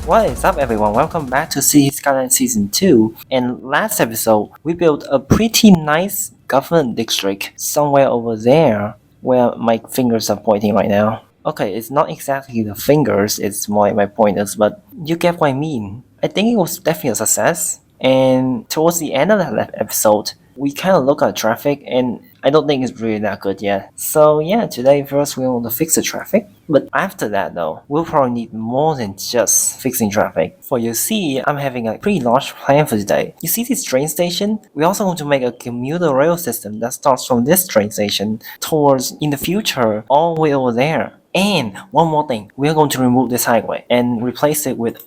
What is up, everyone? Welcome back to Skylines Season 2. And last episode, we built a pretty nice government district somewhere over there where my fingers are pointing right now. Okay, it's not exactly the fingers, it's more like my pointers, but you get what I mean. I think it was definitely a success. And towards the end of that episode, we kind of look at traffic, and I don't think it's really that good yet. So yeah, today first we want to fix the traffic. But after that though, we'll probably need more than just fixing traffic. For you see, I'm having a pretty large plan for today. You see this train station? We also want to make a commuter rail system that starts from this train station towards, in the future, all the way over there. And one more thing, we're going to remove this highway and replace it with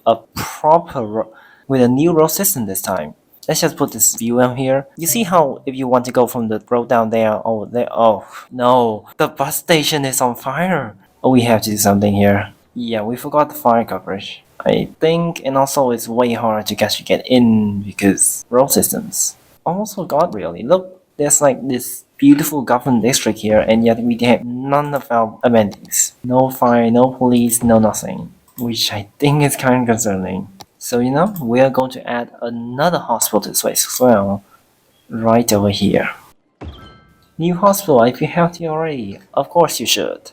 with a new road system this time. Let's just put this view in here. You see how if you want to go from the road down there over there, oh no, the bus station is on fire. Oh, we have to do something here. Yeah, we forgot the fire coverage, I think, and also it's way harder to actually get in because road systems. Almost forgot really. Look, there's like this beautiful government district here, and yet we have none of our amenities. No fire, no police, no nothing, which I think is kind of concerning. So we are going to add another hospital to this place as well, right over here. New hospital, if you have it already, of course you should.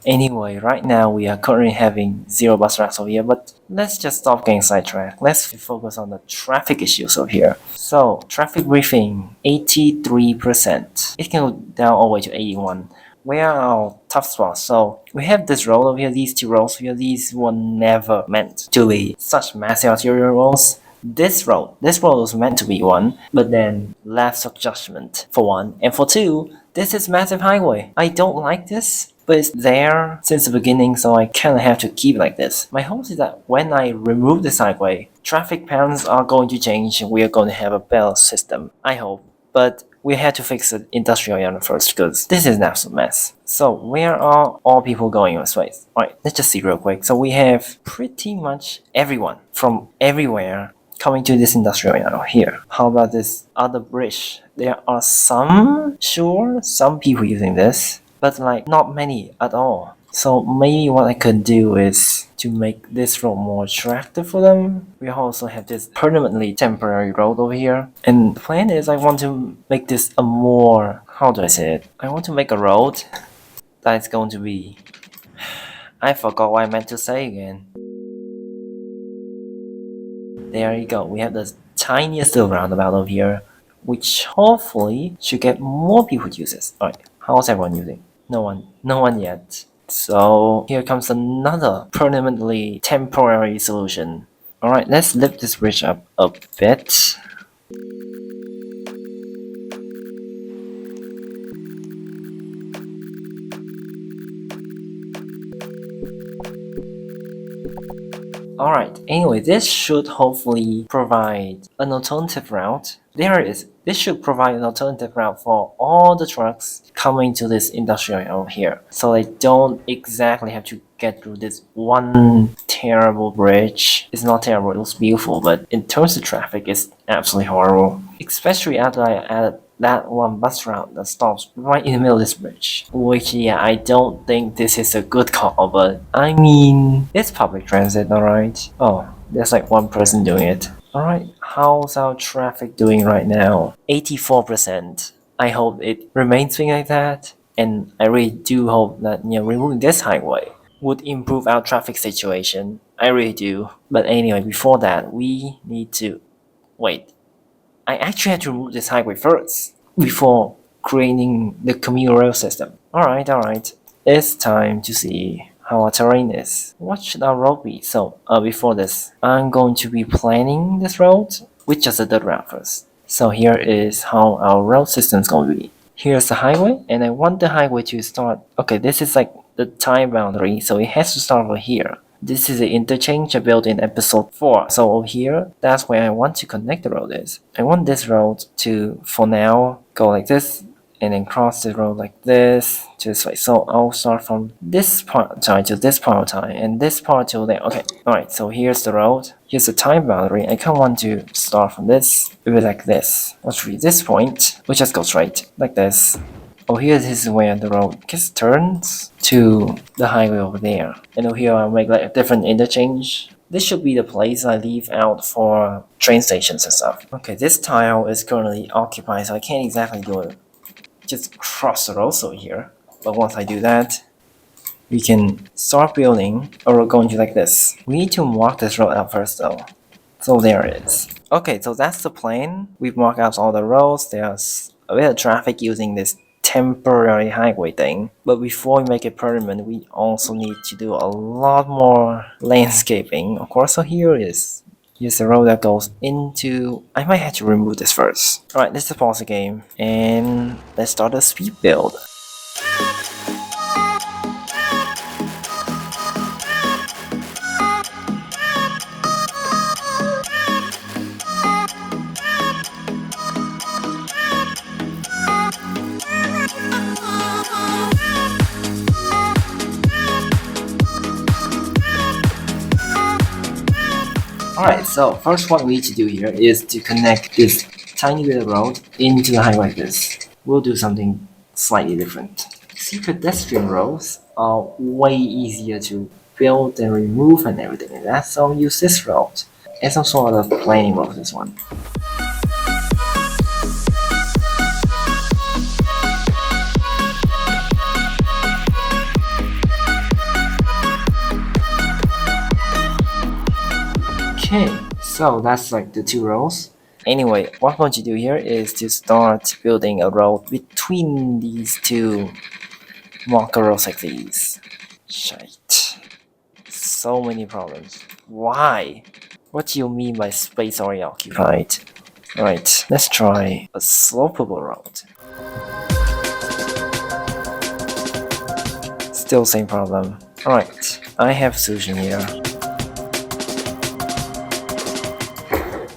Anyway, right now we are currently having 0 bus routes over here, but let's just stop getting sidetracked. Let's focus on the traffic issues over here. So, traffic briefing, 83%. It can go down all the way to 81. Where are our tough spots? So, we have this road over here, these two roads here. These were never meant to be such massive arterial roads. This road was meant to be one, but then lapse of judgment for one, and for two, this is massive highway. I don't like this, but it's there since the beginning, so I kinda have to keep it like this. My hope is that when I remove this highway, traffic patterns are going to change and we are going to have a better system. I hope. But we had to fix the industrial area first because this is an absolute mess. So where are all people going in this place? Alright, let's just see real quick. So we have pretty much everyone from everywhere coming to this industrial area here. How about this other bridge? There are some people using this, but like not many at all. So maybe what I could do is to make this road more attractive for them. We also have this permanently temporary road over here. And the plan is I want to make this a more, how do I say it? I want to make a road that is going to be, I forgot what I meant to say again. There you go, we have the tiniest little roundabout over here, which hopefully should get more people to use this. Alright, how's everyone using? No one yet. So here comes another permanently temporary solution. Alright, let's lift this bridge up a bit. Alright, anyway, this should hopefully provide an alternative route. There it is. This should provide an alternative route for all the trucks coming to this industrial area over here. So they don't exactly have to get through this one terrible bridge. It's not terrible, it looks beautiful, but in terms of traffic, it's absolutely horrible. Especially after I added that one bus route that stops right in the middle of this bridge. Which, yeah, I don't think this is a good call, but I mean, it's public transit, alright? Oh, there's like one person doing it. Alright, how's our traffic doing right now? 84%. I hope it remains being like that, and I really do hope that removing this highway would improve our traffic situation. I really do. But anyway, before that, we need to wait. I actually had to remove this highway first before creating the commuter rail system. Alright. It's time to see how our terrain is. What should our road be? So, before this, I'm going to be planning this road with just a dirt route first. So here is how our road system is going to be. Here's the highway, and I want the highway to start. Okay, this is like the time boundary, so it has to start over here. This is the interchange I built in episode 4. So over here, that's where I want to connect the road is. I want this road to, for now, go like this, and then cross the road like this to this way. So I'll start from this part to this part and this part to there. Okay, alright, so here's the road. Here's the time boundary. I kind of want to start from this, maybe like this. Let's reach this point. We'll just go straight, like this. Oh, here this is where the road turns to the highway over there. And over here I'll make like a different interchange This should be the place I leave out for train stations and stuff. Okay, this tile is currently occupied, so I can't exactly do it. Just cross the road over here. But once I do that, we can start building a road going to like this. We need to mark this road out first though. So there it is. Okay, so that's the plan. We've marked out all the roads. There's a bit of traffic using this temporary highway thing. But before we make it permanent, we also need to do a lot more landscaping. Of course, so here's the road that goes into... I might have to remove this first. Alright, let's pause the game and let's start a speed build. Alright, so first what we need to do here is to connect this tiny bit of road into the highway like this. We'll do something slightly different. See, pedestrian roads are way easier to build and remove and everything like that, so I'll use this road as some sort of planning road, this one. Okay, so that's like the two rows. Anyway, what I'm going to do here is to start building a road between these two marker rows like these. Shite. So many problems. Why? What do you mean by space already occupied? Alright, let's try a slopable road. Still same problem. Alright, I have a solution here.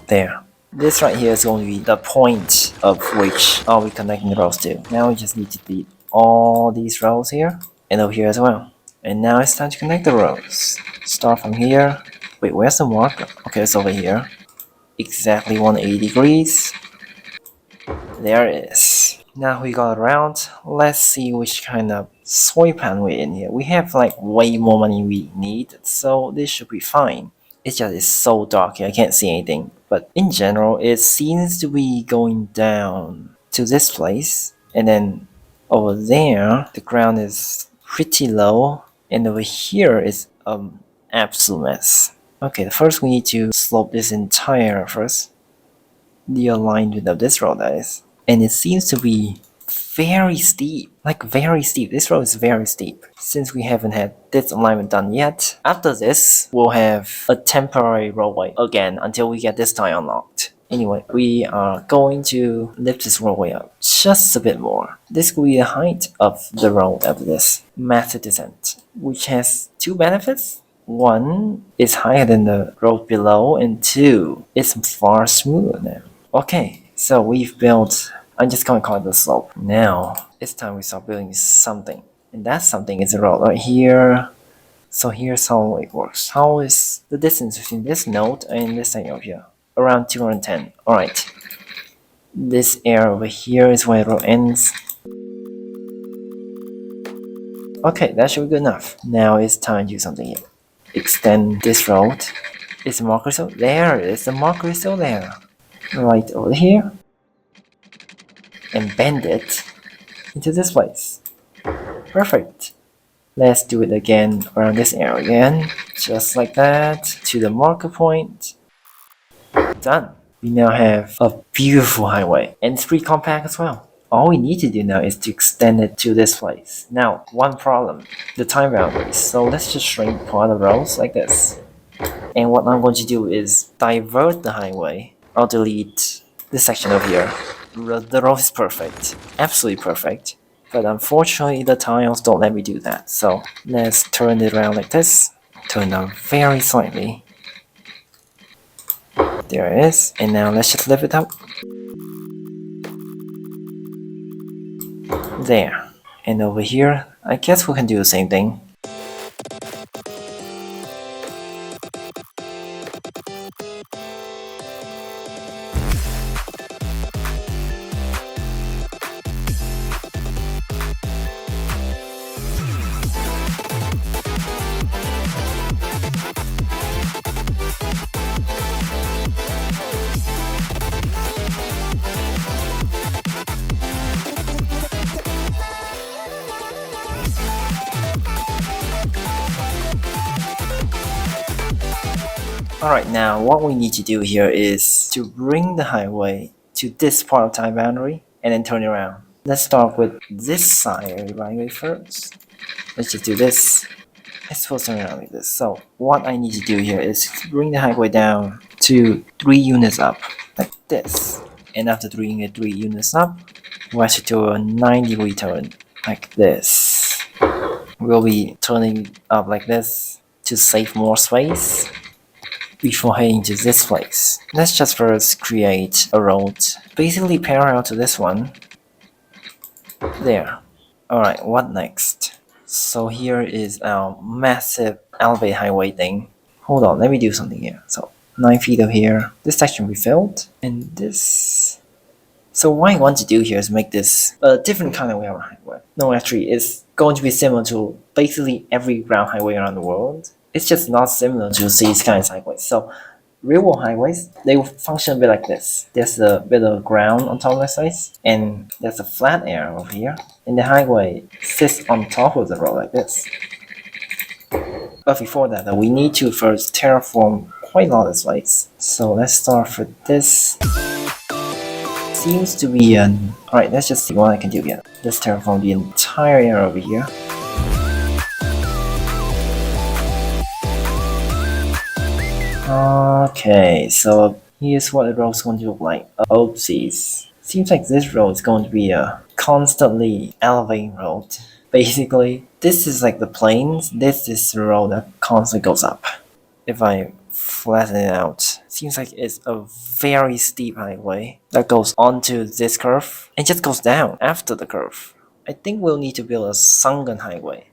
There. This right here is going to be the point of which are we connecting the rows to. Now we just need to delete all these rows here and over here as well. And now it's time to connect the rows. Start from here. Wait, where's the marker? Okay, it's over here. Exactly 180 degrees. There it is. Now we got around. Let's see which kind of soy pan we're in here. We have like way more money we need, so this should be fine. It just is so dark here, I can't see anything. But in general, it seems to be going down to this place. And then over there, the ground is pretty low. And over here is absolute mess. Okay, first we need to slope this entire first. The alignment of this road, that is. And it seems to be very steep. Like very steep. This road is very steep. Since we haven't had this alignment done yet, after this, we'll have a temporary roadway again until we get this tile unlocked. Anyway, we are going to lift this roadway up just a bit more. This will be the height of the road after this massive descent, which has two benefits. One, it's higher than the road below, and two, it's far smoother now. Okay, so we've built... I'm just going to call it the slope. Now, it's time we start building something. And that something is a road right here. So here's how it works. How is the distance between this node and this thing over here? Around 210. Alright. This area over here is where the road ends. Okay, that should be good enough. Now it's time to do something here. Extend this road. Is the marker still there? It is. The marker is still there. Right over here. And bend it into this place. Perfect. Let's do it again around this area again. Just like that. To the marker point. Done. We now have a beautiful highway. And it's pretty compact as well. All we need to do now is to extend it to this place. Now, one problem. The time boundaries. So let's just shrink part of the roads like this. And what I'm going to do is divert the highway. I'll delete this section over here. The road is perfect, absolutely perfect, but unfortunately the tiles don't let me do that, so let's turn it around like this, turn down very slightly, there it is, and now let's just lift it up, there, and over here, I guess we can do the same thing. Alright, now what we need to do here is to bring the highway to this part of time boundary and then turn it around. Let's start with this side of the highway first. Let's just do this. It's supposed to turn around like this. So what I need to do here is bring the highway down to 3 units up, like this. And after bringing it 3 units up, we should do a 90-degree turn, like this. We'll be turning up like this to save more space before heading to this place. Let's just first create a road basically parallel to this one. There. Alright, what next? So here is our massive elevated highway thing. Hold on, let me do something here. So 9 feet of here. This section will be filled. And this. So what I want to do here is make this a different kind of rail highway. No, actually, it's going to be similar to basically every ground highway around the world. It's just not similar to these kinds of highways. So real-world highways, they will function a bit like this. There's a bit of ground on top of the sides, and there's a flat area over here. And the highway sits on top of the road like this. But before that, we need to first terraform quite a lot of sites. So let's start with this. Seems to be an... Alright, let's just see what I can do here. Let's terraform the entire area over here. Okay, so here's what the road's going to look like. Oopsies. Seems like this road is going to be a constantly elevating road. Basically, this is like the plains, this is the road that constantly goes up. If I flatten it out, seems like it's a very steep highway that goes onto this curve and just goes down after the curve. I think we'll need to build a sunken highway.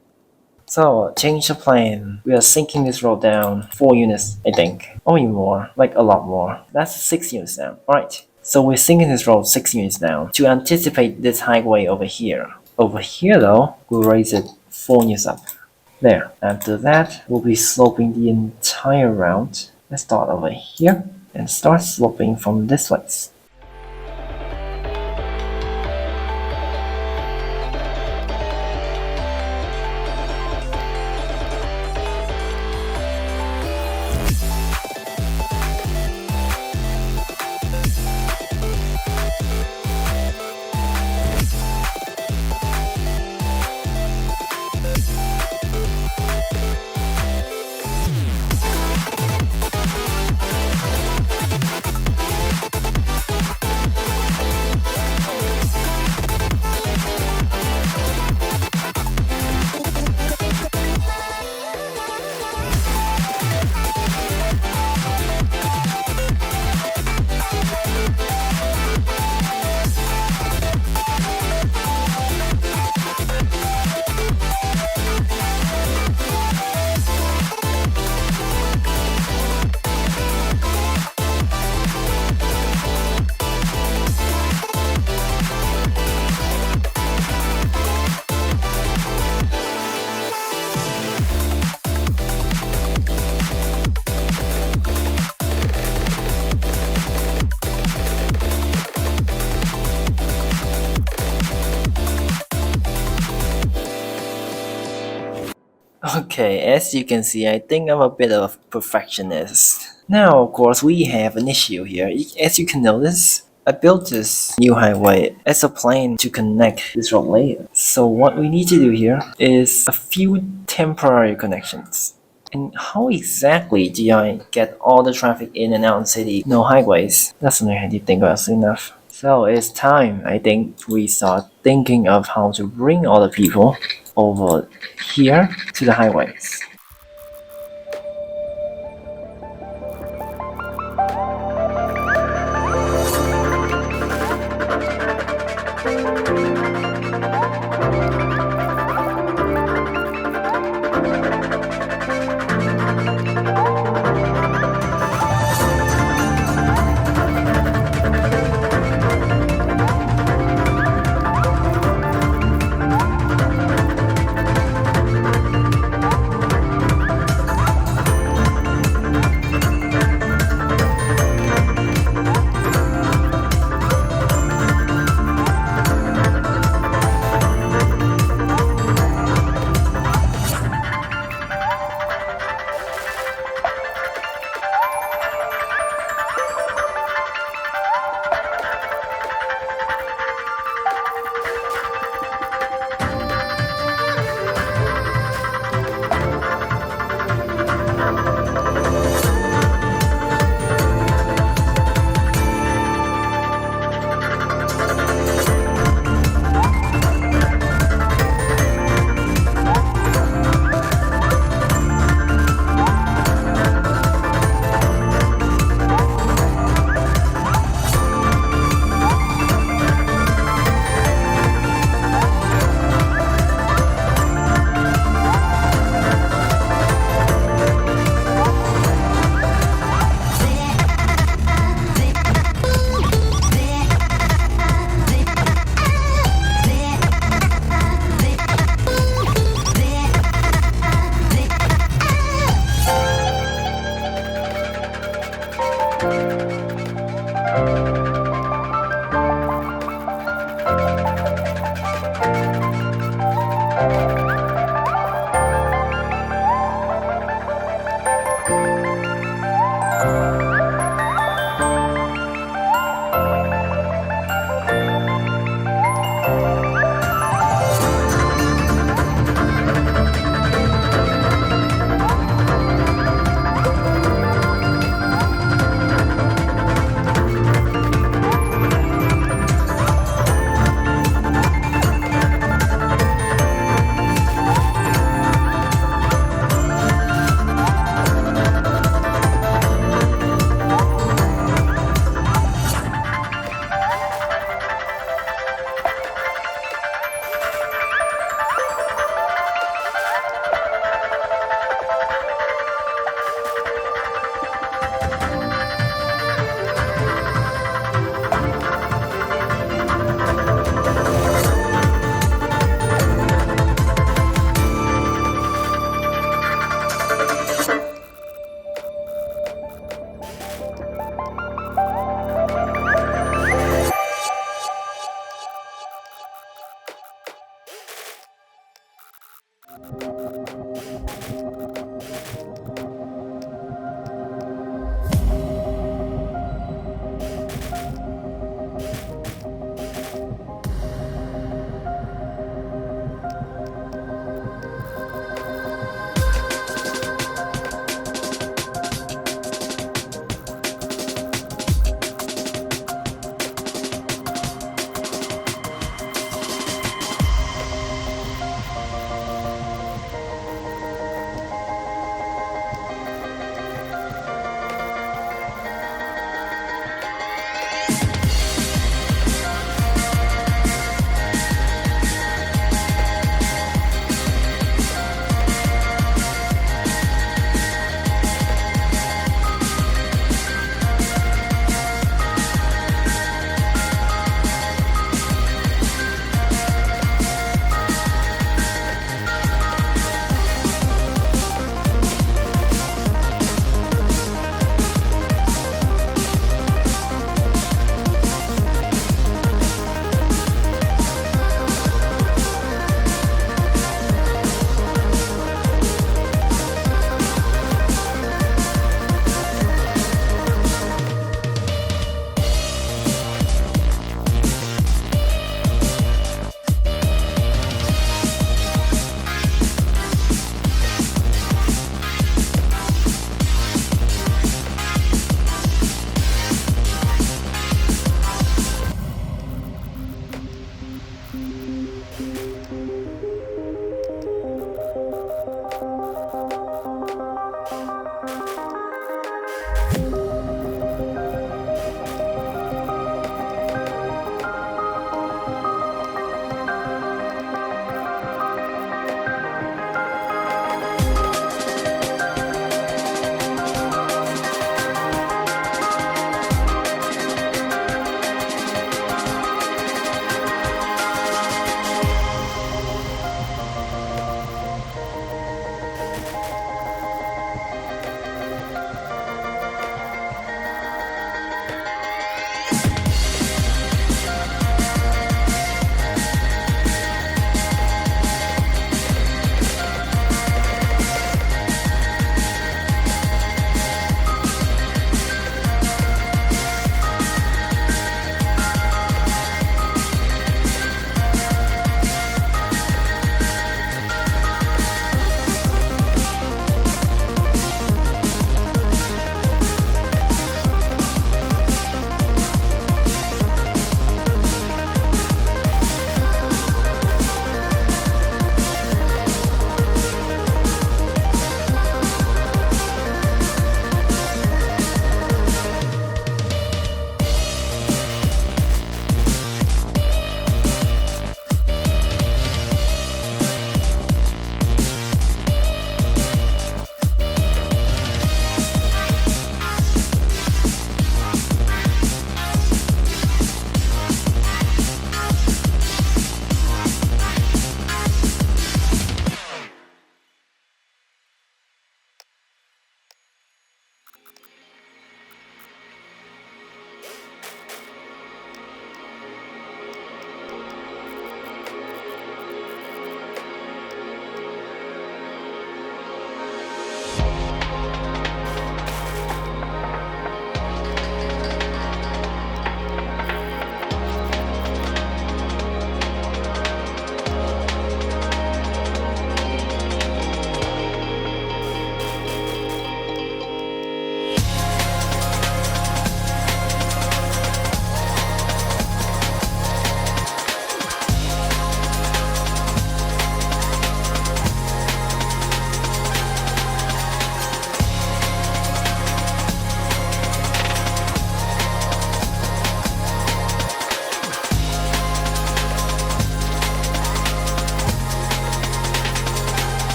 So, change the plan. We are sinking this road down 4 units, I think. Or even more, like a lot more. That's 6 units down. Alright, so we're sinking this road 6 units down to anticipate this highway over here. Over here though, we'll raise it 4 units up. There. After that, we'll be sloping the entire route. Let's start over here and start sloping from this place. Okay, as you can see, I think I'm a bit of a perfectionist. Now, of course, we have an issue here. As you can notice, I built this new highway as a plan to connect this road later. So what we need to do here is a few temporary connections. And how exactly do I get all the traffic in and out of the city? No highways. That's something I didn't think about soon enough. So it's time, I think, we start thinking of how to bring all the people over here to the highways.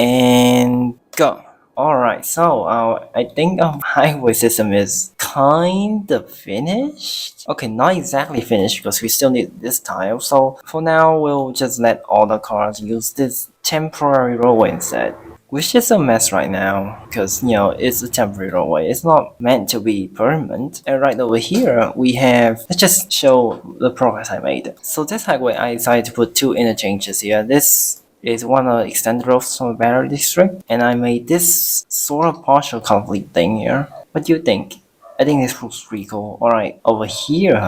and go. Alright, so I think our highway system is kind of finished. Okay, not exactly finished because we still need this tile. So for now, we'll just let all the cars use this temporary roadway instead. Which is a mess right now because, you know, it's a temporary roadway. It's not meant to be permanent. And right over here, we have, let's just show the progress I made. So this highway, I decided to put two interchanges here. This is one of the extended roads from the battery district. And I made this sort of partial complete thing here. What do you think? I think this looks pretty cool. Alright, over here,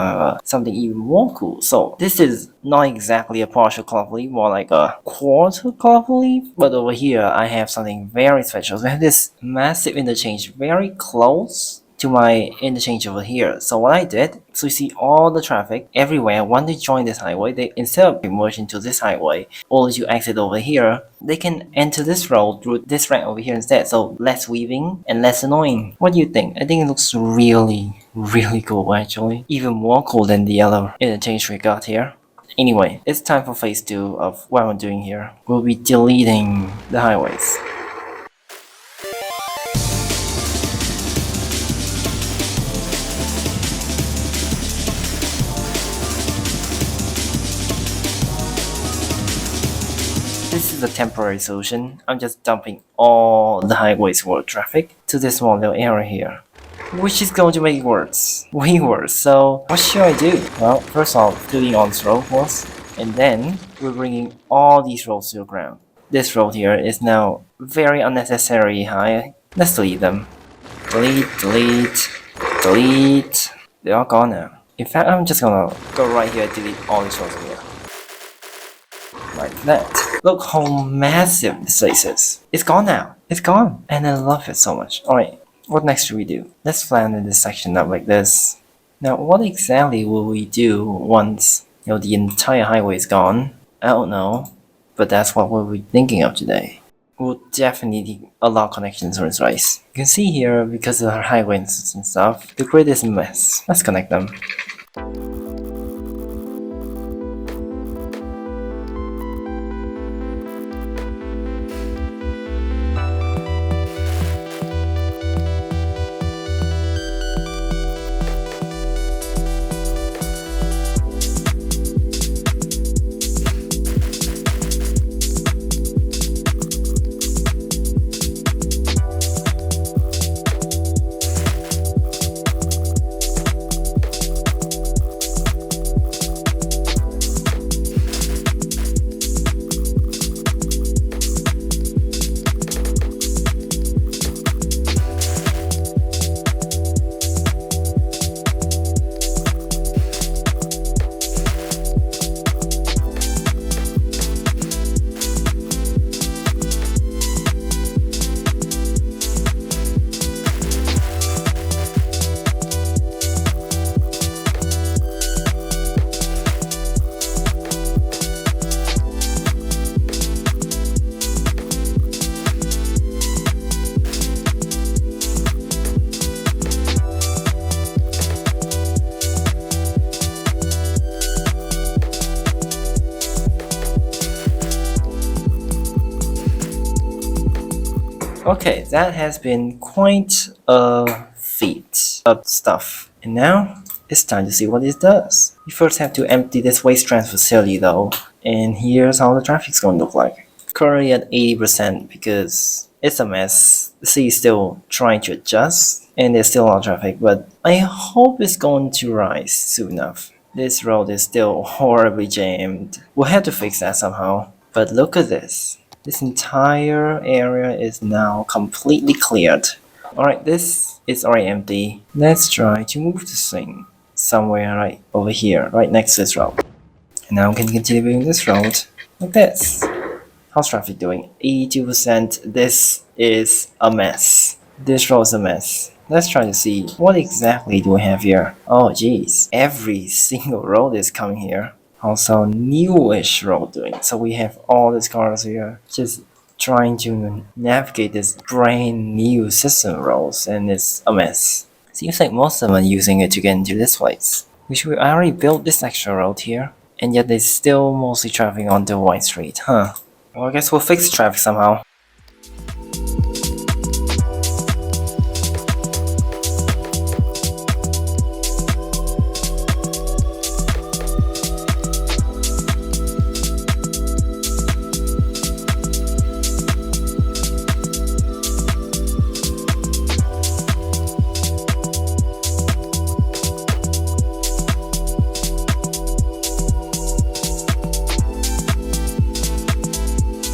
something even more cool. So this is not exactly a partial cloth leaf, more like a quarter cloth leaf. But over here, I have something very special. So I have this massive interchange very close to my interchange over here. So what I did, so you see all the traffic everywhere want to join this highway, they instead of merging to this highway or you exit over here, they can enter this road through this ramp over here instead. So less weaving and less annoying. What do you think? I think it looks really cool actually. Even more cool than the other interchange we got here. Anyway, it's time for phase 2 of what I'm doing here. We'll be deleting the highways. This is a temporary solution. I'm just dumping all the highways world traffic to this small little area here, which is going to make it worse, way worse. So what should I do? Well, first off, deleting all this road first, and then we're bringing all these roads to the ground. This road here is now very unnecessary high. Let's delete them. Delete. They're all gone now. In fact, I'm just gonna go right here and delete all these roads here. Like that. Look how massive this place is. It's gone now. It's gone. And I love it so much. Alright, what next should we do? Let's flatten this section up like this. Now, what exactly will we do once, you know, the entire highway is gone? I don't know. But that's what we'll be thinking of today. We'll definitely need a lot of connections for this race. You can see here, because of our highways and stuff, the grid is a mess. Let's connect them. Okay, that has been quite a feat of stuff. And now, it's time to see what it does. You first have to empty this waste transfer facility though. And here's how the traffic's going to look like. Currently at 80% because it's a mess. The city's still trying to adjust and there's still a lot of traffic, but I hope it's going to rise soon enough. This road is still horribly jammed. We'll have to fix that somehow. But look at this. This entire area is now completely cleared. Alright, this is already empty. Let's try to move this thing somewhere right over here, right next to this road. And now we can continue building this road like this. How's traffic doing? 82%. This is a mess. This road is a mess. Let's try to see what exactly do we have here. Oh geez, every single road is coming here. Also newish road doing. So we have all these cars here just trying to navigate this brand new system of roads, and it's a mess. Seems like most of them are using it to get into this place. Which we already built this extra road here, and yet they're still mostly traveling on the wide street, huh? Well, I guess we'll fix the traffic somehow.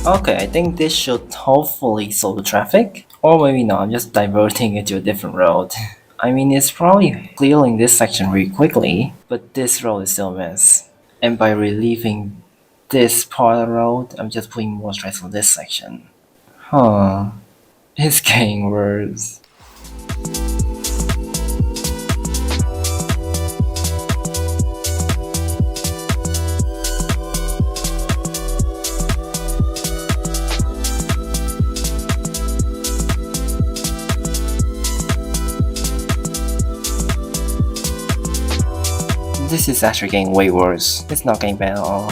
Okay, I think this should hopefully slow the traffic. Or maybe not, I'm just diverting it to a different road. I mean, it's probably clearing this section really quickly, but this road is still a mess. And by relieving this part of the road, I'm just putting more stress on this section. Huh. It's getting worse. This is actually getting way worse. It's not getting better at all.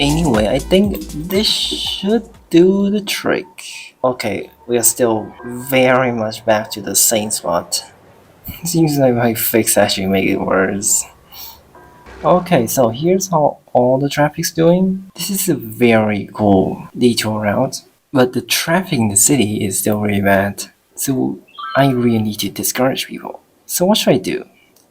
Anyway, I think this should do the trick. Okay, we are still very much back to the same spot. Seems like my fix actually made it worse. Okay, so here's how all the traffic's doing. This is a very cool detour route, but the traffic in the city is still really bad. So I really need to discourage people. So what should I do?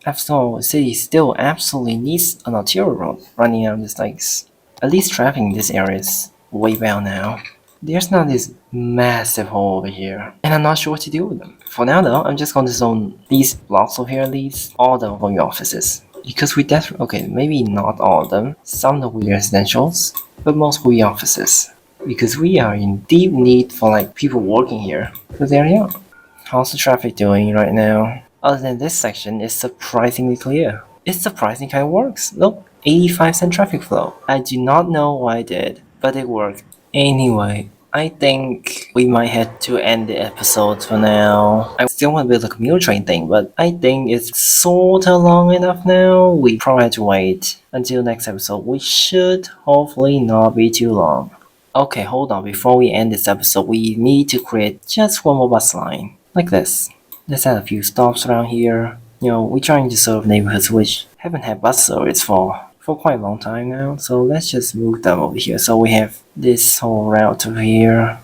After all, the city still absolutely needs an arterial road running down these dikes. At least traffic in this area is way well now. There's now this massive hole over here, and I'm not sure what to do with them. For now though, I'm just going to zone these blocks over here at least, all of them going offices. Because we okay, maybe not all of them, some will be residentials, but most will be offices. Because we are in deep need for like people working here. So there you go. How's the traffic doing right now? Other than this section, it's surprisingly clear. It surprisingly kind of works. Look, 85% traffic flow. I do not know why I did, but it worked. Anyway, I think we might have to end the episode for now. I still want to build a commuter train thing, but I think it's sorta long enough now. We probably have to wait until next episode, which should hopefully not be too long. Okay, hold on. Before we end this episode, we need to create just one more bus line. Like this. Let's add a few stops around here. You know, we're trying to serve neighborhoods which haven't had bus service for quite a long time now. So let's just move them over here. So we have this whole route over here.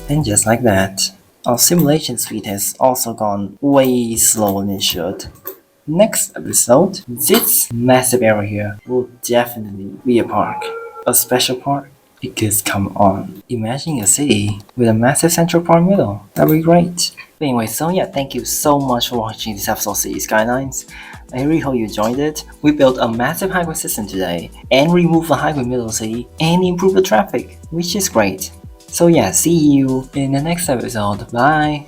And just like that, our simulation speed has also gone way slower than it should. Next episode, this massive area here will definitely be a park. A special park? Because come on, imagine a city with a massive central park middle. That'd be great. But anyway, so yeah, thank you so much for watching this episode of City Skylines. I really hope you enjoyed it. We built a massive highway system today, and removed the highway middle of the city, and improved the traffic, which is great. So yeah, see you in the next episode. Bye!